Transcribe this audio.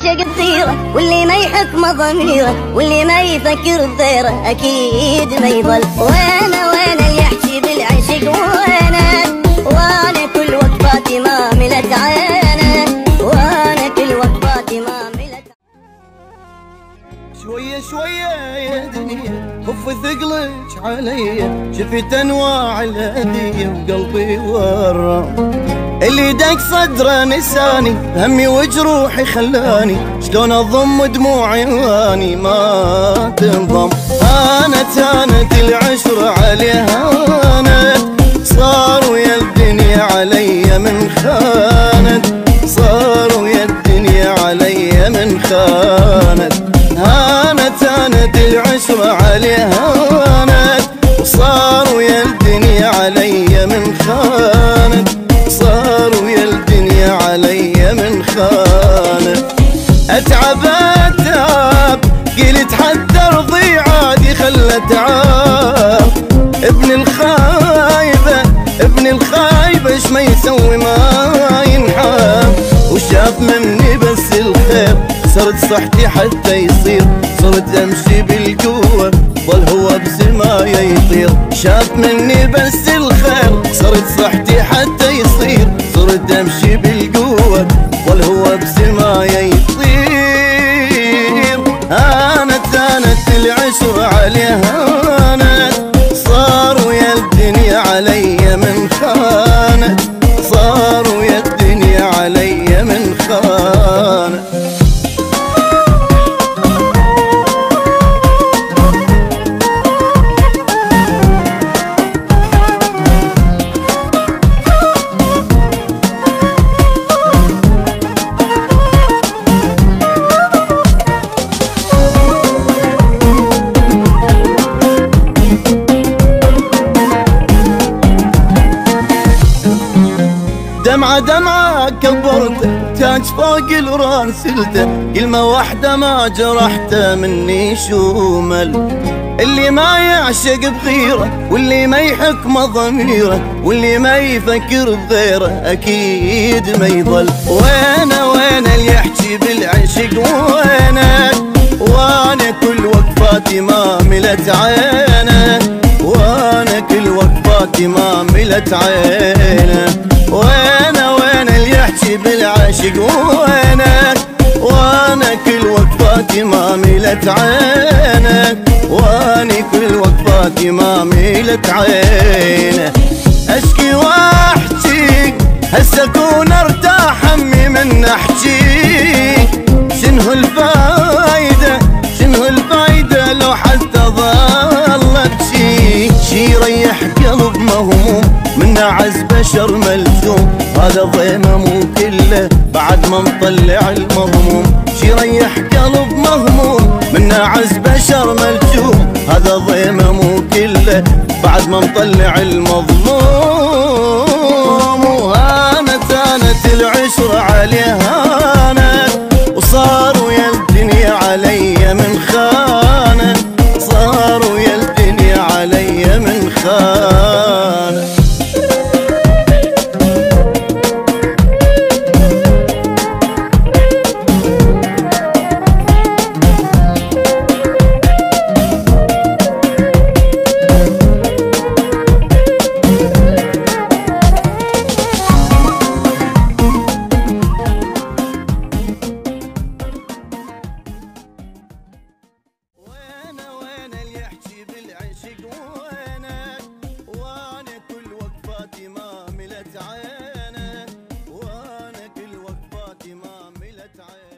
يعشق بغيره واللي ما يحكم ضميره واللي ما يفكر بغيره اكيد ما يضل. وانا اللي يحكي بالعشق وانا كل وقفاتي ما ملت عينه وانا كل وقفاتي ما ملت. شويه شويه يا دنيا خف ثقلك علي، شفت انواع الهديه وقلبي ورم. اللي دق صدره نساني همي وجروحي خلاني، شلون اضم دموعي واني ما تنضم. هانت العشرة عليها هانت، صار ويا الدنيا علي من خانت، صار ويا الدنيا علي من خانت. هانت العشرة عليها هانت، وصار ويا الدنيا علي من خانت، صار ويا الدنيا علي من خانت. اتعب قلت حتى ارضي عادي خلى تعب. ابن الخايبة ايش ما يسوي ما ينحاب، وشاف مني بس الخير صرت صحتي حتى يصير، صرت امشي بالقوة ظل هو بسمايا يطير. شاف مني بس الخير صرت صحتي حتى يصير، صرت امشي بالقوة ظل هو بسمايا يطير. هانت العشرة عليها هانت، صار ويا الدنيا علي من خانت، صار ويا الدنيا علي من خانت. دمعة كبرته تاج فوق الراس سلته، كلمة واحدة ما جرحته مني شومل. اللي ما يعشق بغيره واللي ما يحكم ضميره واللي ما يفكر بغيره اكيد ما يضل. وين اللي يحكي بالعشق وانا كل وقفاتي ما ملت عينه، وانا كل وقفاتي ما ملت عينه. وين اللي يحكي بالعاشق وانا كل وقفاتي ما ملت عينك، وانا كل وقفاتي ما ملت عينه. اشكي واحكي هسه اكون ارتاح همي من احكي. شنو الفايدة لو حتى ظلت شي يريح قلب مهموم من اعز بشر ملزوم. هذا ضيمه مو كله بعد ما نطلع المضموم، شي يريح قلب مهموم من اعز بشر ملزوم. هذا ضيمه مو كله بعد ما نطلع المضموم. وهانت العشرة عليها هانت، وصار ويا الدنيا علي من خانت، صار ويا الدنيا علي من خانت. وانا كل وقفاتي ما ملت عينه، وانا كل وقفاتي ما ملت عينه.